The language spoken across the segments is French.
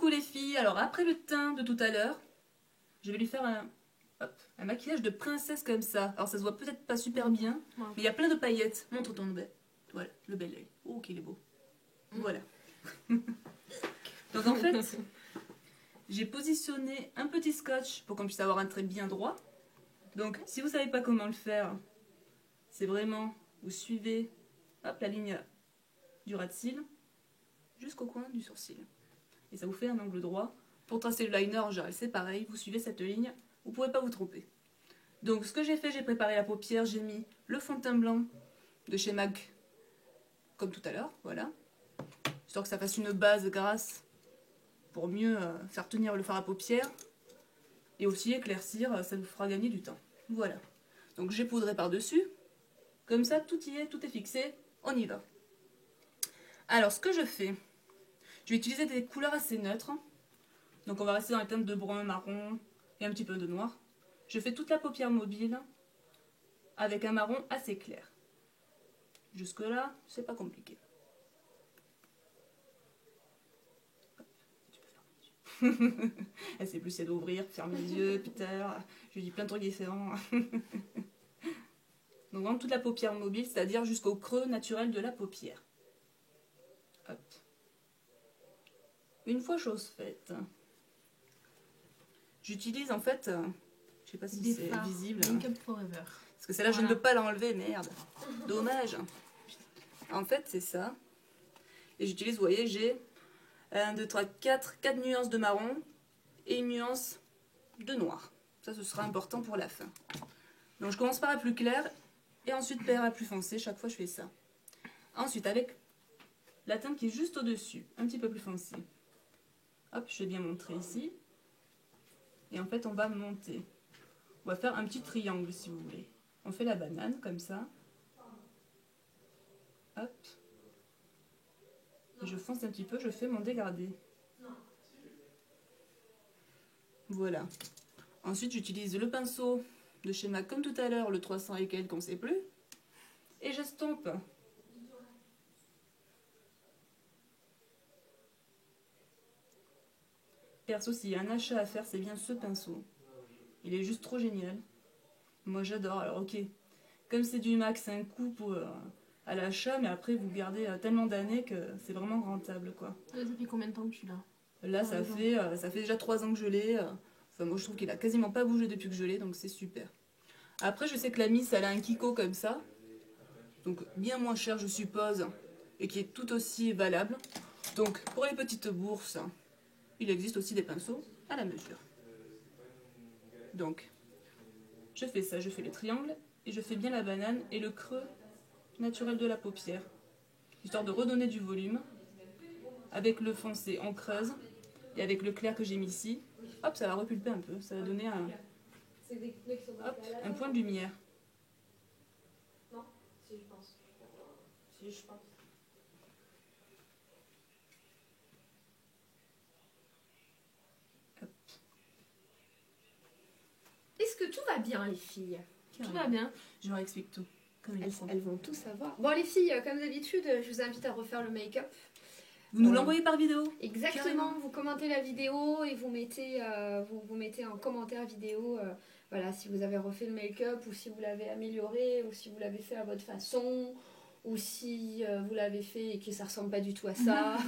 Coucou les filles, alors après le teint de tout à l'heure, je vais lui faire un maquillage de princesse comme ça. Alors ça se voit peut-être pas super bien, mais il y a plein de paillettes. Montre ton bel. Voilà, le bel oeil. Oh qu'il est beau. Voilà. Donc en fait, j'ai positionné un petit scotch pour qu'on puisse avoir un trait bien droit. Donc si vous savez pas comment le faire, c'est vraiment, vous suivez hop, la ligne du ras de cils jusqu'au coin du sourcil. Et ça vous fait un angle droit. Pour tracer le liner en général, c'est pareil, vous suivez cette ligne, vous ne pouvez pas vous tromper. Donc ce que j'ai fait, j'ai préparé la paupière, j'ai mis le fond de teint blanc de chez MAC, comme tout à l'heure, voilà. Histoire que ça fasse une base grasse pour mieux faire tenir le fard à paupières. Et aussi éclaircir, ça vous fera gagner du temps. Voilà. Donc j'ai poudré par-dessus. Comme ça, tout y est, tout est fixé, on y va. Alors ce que je fais, je vais utiliser des couleurs assez neutres. Donc on va rester dans les teintes de brun, marron et un petit peu de noir. Je fais toute la paupière mobile avec un marron assez clair. Jusque là, c'est pas compliqué. Hop, tu peux fermer les yeux. Elle sait plus c'est d'ouvrir, fermer les yeux, Peter. Je lui dis plein de trucs différents. Donc vraiment toute la paupière mobile, c'est-à-dire jusqu'au creux naturel de la paupière. Hop. Une fois chose faite, j'utilise en fait, je sais pas si c'est visible. Make Up Forever. Parce que celle-là, je ne peux pas l'enlever, merde. Dommage. En fait, c'est ça. Et j'utilise, vous voyez, j'ai 1, 2, 3, 4 nuances de marron et une nuance de noir. Ça, ce sera important pour la fin. Donc, je commence par la plus claire et ensuite par la plus foncée. Chaque fois, je fais ça. Ensuite, avec la teinte qui est juste au-dessus, un petit peu plus foncée. Hop, je vais bien montrer ici. Et en fait, on va monter. On va faire un petit triangle, si vous voulez. On fait la banane, comme ça. Hop. Et je fonce un petit peu, je fais mon dégradé. Voilà. Ensuite, j'utilise le pinceau de chez MAC, comme tout à l'heure, le 300 et quelques, on ne sait plus. Et j'estompe. Perso, s'il y a un achat à faire, c'est bien ce pinceau. Il est juste trop génial. Moi, j'adore. Alors, ok. Comme c'est du MAC, c'est un coût pour... à l'achat, mais après vous gardez tellement d'années que c'est vraiment rentable, quoi. Ça fait combien de temps que tu l'as? Là, ça fait déjà 3 ans que je l'ai. Enfin, moi, je trouve qu'il a quasiment pas bougé depuis que je l'ai, donc c'est super. Après, je sais que la Miss, elle a un Kiko comme ça, donc bien moins cher, je suppose, et qui est tout aussi valable. Donc, pour les petites bourses, il existe aussi des pinceaux à la mesure. Donc, je fais ça, je fais le triangle, et je fais bien la banane et le creux naturel de la paupière, histoire de redonner du volume. Avec le foncé, on creuse, et avec le clair que j'ai mis ici, hop, ça va repulper un peu, ça va donner un point de lumière. Non, si je pense. Si je pense. Hop. Est-ce que tout va bien, les filles? Tout va bien. Je leur explique tout. Comme Elles vont tout savoir. Bon, les filles, comme d'habitude, je vous invite à refaire le make-up. Vous nous l'envoyez par vidéo. Exactement, carrément. Vous commentez la vidéo et vous mettez, vous mettez en commentaire vidéo voilà, si vous avez refait le make-up ou si vous l'avez amélioré ou si vous l'avez fait à votre façon ou si vous l'avez fait et que ça ressemble pas du tout à ça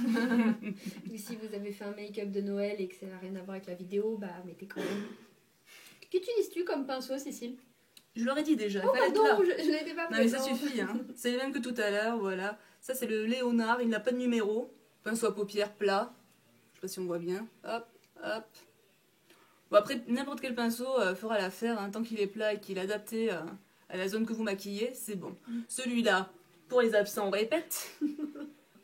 ou si vous avez fait un make-up de Noël et que ça n'a rien à voir avec la vidéo, bah mettez quand même. Qu'utilises-tu comme pinceau, Cécile? Je leur ai dit déjà. Oh pardon, je n'étais pas présente. Non mais ça suffit, hein. C'est le même que tout à l'heure, voilà. Ça c'est le Léonard, il n'a pas de numéro. Pinceau à paupières plat. Je sais pas si on voit bien. Hop, hop. Bon après, n'importe quel pinceau fera l'affaire, hein. Tant qu'il est plat et qu'il est adapté à la zone que vous maquillez, c'est bon. Celui-là, pour les absents, on répète.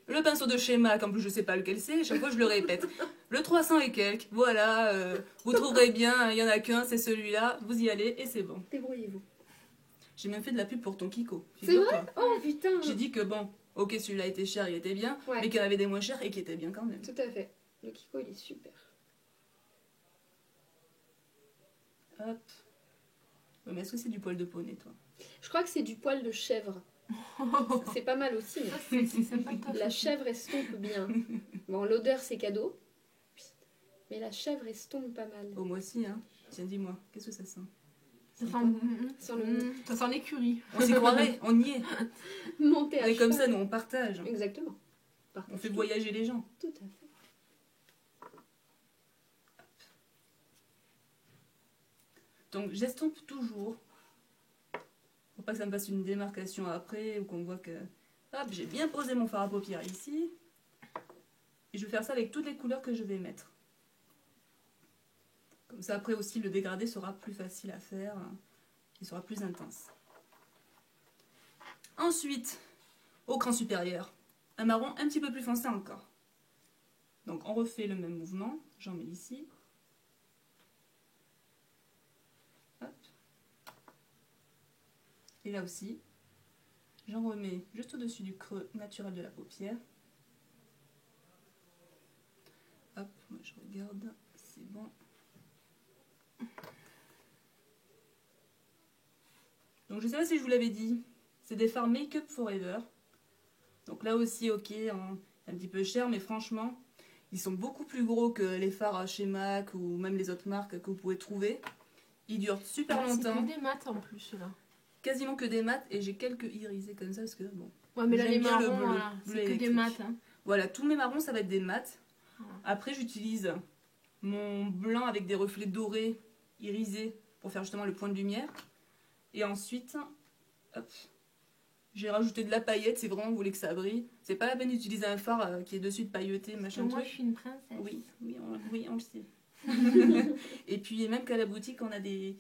Le pinceau de chez MAC, en plus je sais pas lequel c'est, chaque fois je le répète. Le 300 et quelques, voilà, vous trouverez bien, il y en a qu'un, c'est celui-là, vous y allez et c'est bon. Débrouillez-vous. J'ai même fait de la pub pour ton Kiko. C'est vrai? Oh putain. J'ai dit que bon, ok celui-là était cher, il était bien, ouais. Mais qu'il y en avait des moins chers et qui étaient bien quand même. Tout à fait. Le Kiko il est super. Hop. Ouais, mais est-ce que c'est du poil de poney toi? Je crois que c'est du poil de chèvre. C'est pas mal aussi. C'est sympa. La chèvre estompe bien. Bon, l'odeur c'est cadeau. Mais la chèvre estompe pas mal. Oh, moi aussi, hein. Tiens, dis-moi, qu'est-ce que ça sent? Ça C'est sent, quoi ça sent l'écurie. On s'y croirait, on y est. Monter On à est comme cheval. ça, nous, on partage. Exactement. On Partage fait tout. voyager les gens. Tout à fait. Donc, j'estompe toujours. Pour pas que ça me fasse une démarcation après ou qu'on voit que... Hop, j'ai bien posé mon fard à paupières ici. Et je vais faire ça avec toutes les couleurs que je vais mettre. Comme ça, après aussi, le dégradé sera plus facile à faire. Il sera plus intense. Ensuite, au cran supérieur, un marron un petit peu plus foncé encore. Donc, on refait le même mouvement. J'en mets ici. Hop. Et là aussi, j'en remets juste au-dessus du creux naturel de la paupière. Hop, moi je regarde, c'est bon. Donc je sais pas si je vous l'avais dit, c'est des fards Make Up Forever. Donc là aussi, ok, un petit peu cher, mais franchement, ils sont beaucoup plus gros que les fards chez MAC ou même les autres marques que vous pouvez trouver. Ils durent super Ah, c'est longtemps, que des maths en plus là. quasiment que des mats, et j'ai quelques irisés comme ça parce que bon. Ouais, mais là J'aime les bien le marrons, bleu, voilà, bleu c'est que des électrique. maths. Hein. Voilà, tous mes marrons, ça va être des mats. Voilà. Après, j'utilise mon blanc avec des reflets dorés irisés pour faire justement le point de lumière. Et ensuite, hop, j'ai rajouté de la paillette, c'est vraiment, vous voulez que ça brille. C'est pas la peine d'utiliser un fard qui est dessus de pailleté, Parce que machin moi je truc. suis une princesse. Oui, oui, on le sait. Et puis, même qu'à la boutique, on a des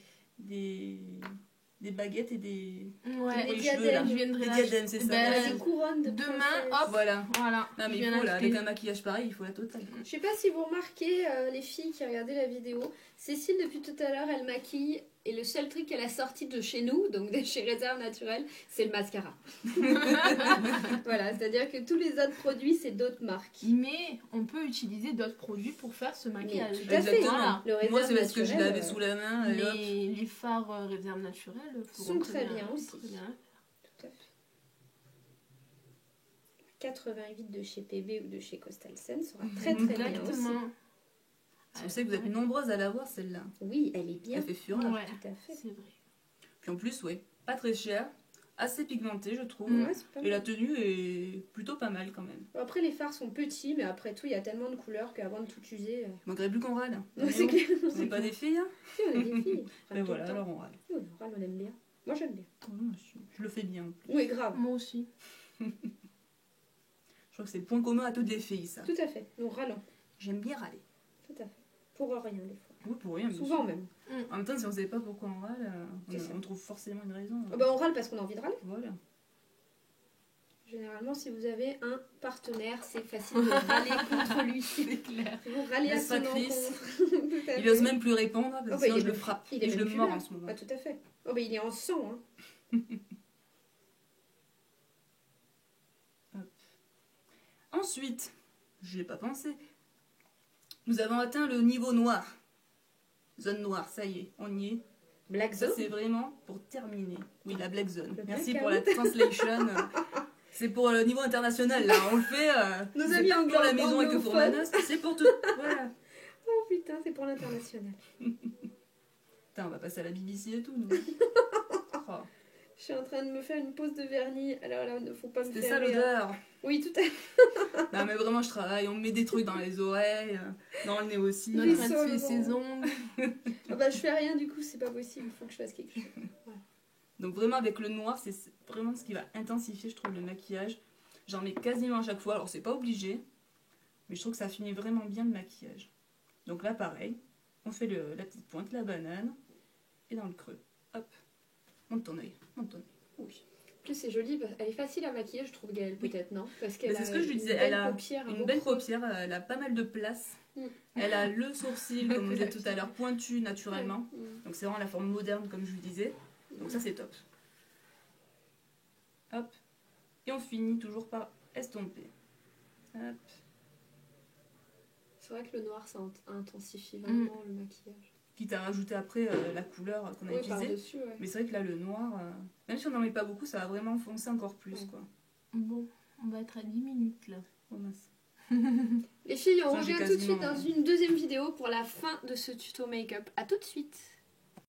baguettes et des... Ouais, Des les diadèmes. cheveux, là. je viendrai Des là. diadèmes, c'est ça. Ben, merci. Des couronnes de demain, princesse. hop. Voilà. Voilà. Non, mais je il viens faut, là, l'acheter. avec un maquillage pareil, il faut la totale. Je sais pas si vous remarquez, les filles qui regardaient la vidéo, Cécile depuis tout à l'heure elle maquille et le seul truc qu'elle a sorti de chez nous, donc de chez Réserve Naturelle, c'est le mascara. Voilà, c'est-à-dire que tous les autres produits c'est d'autres marques. Mais on peut utiliser d'autres produits pour faire ce maquillage. tout à fait. Exactement. Voilà. Le Moi, Réserve c'est parce que je Naturelle, l'avais sous la main. Et hop. Les fards réserve naturelle Sont très bien aussi. Très bien. Tout à fait. 88 de chez PB ou de chez Costalsen sera très très bien aussi. Exactement. Je sais que vous êtes nombreuses à l'avoir, celle-là. Oui, elle est bien. Elle fait fureur. Ouais, Tout à fait. c'est vrai. Puis en plus, ouais, pas très cher, assez pigmentée, je trouve. Ouais, c'est pas Et la mal. tenue est plutôt pas mal quand même. Bon, après les fards sont petits, mais après tout il y a tellement de couleurs qu'avant de tout user... Il manquerait plus qu'on râle. Ouais, c'est clair. On n'est pas des filles, hein. Si, on est des filles. Mais Tout voilà, le temps. alors on râle. Oui, on râle, on aime bien. Moi j'aime bien. Oh non, je le fais bien. Oui, grave. Moi aussi. Je crois que c'est le point commun à toutes les filles, ça. Tout à fait. Nous râlons. J'aime bien râler. Tout à fait. Pour rien des fois. Oui, pour rien. bien Souvent sûr. même. En même temps, si on ne sait pas pourquoi on râle, C'est ça. on trouve forcément une raison. Ah bah, on râle parce qu'on a envie de râler. Voilà. Généralement, si vous avez un partenaire, c'est facile de râler contre lui. C'est clair. Vous râlez Le à son sacrifice. encontre. Tout à Il fait. ose même plus répondre, parce que Oh, bah, sinon il je est le même- frappe. il est Et je même le plus mords là. en ce moment. Ah, tout à fait. Oh, bah, il est en sang. Hein. Ensuite, je n'ai pas pensé. Nous avons atteint le niveau noir. Zone noire, ça y est, on y est. Black Ça, Zone. c'est vraiment pour terminer. Oui, la Black Zone. Le Merci blackout. pour la translation. C'est pour le niveau international, là. On le fait. Nos c'est amis pas pour la anglophones, maison avec le fourmanos, c'est pour tout. Voilà. Oh putain, c'est pour l'international. Putain, on va passer à la BBC et tout, nous. Oh, Je suis en train de me faire une pause de vernis. Alors là, il ne faut pas me c'était faire ça rire. l'odeur. Oui, tout à fait. Non, mais vraiment, je travaille. On me met des trucs dans les oreilles, dans le nez aussi. Notre Oui, train de ça, fait bon. ses ongles. Ah bah, je fais rien du coup, c'est pas possible. Il faut que je fasse quelque chose. Donc vraiment avec le noir, c'est vraiment ce qui va intensifier, je trouve, le maquillage. J'en mets quasiment à chaque fois, alors c'est pas obligé, mais je trouve que ça finit vraiment bien le maquillage. Donc là pareil, on fait la petite pointe, la banane, et dans le creux. Hop, monte ton œil, monte ton œil. Oui. En plus, c'est joli. Elle est facile à maquiller, je trouve, Gaëlle, Oui. peut-être, non? Parce qu'elle c'est a ce que je lui une disais, belle elle a paupière, un Une beau belle creux. paupière, elle a pas mal de place. Mm. Elle a le sourcil, comme on disait tout à l'heure, pointu naturellement. Ouais. Mm. Donc c'est vraiment la forme moderne, comme je vous disais. Donc ça c'est top. Hop. Et on finit toujours par estomper. Hop. C'est vrai que le noir, ça intensifie vraiment le maquillage. Quitte à rajouter après la couleur qu'on a Oui, utilisée. par-dessus, ouais. Mais c'est vrai que là, le noir, même si on n'en met pas beaucoup, ça va vraiment foncer encore plus. Ouais. Quoi. Bon, on va être à 10 minutes là. Oh mince. Les filles, on Ça, j'ai revient tout de suite quasiment- dans une deuxième vidéo pour la fin de ce tuto make-up. À tout de suite.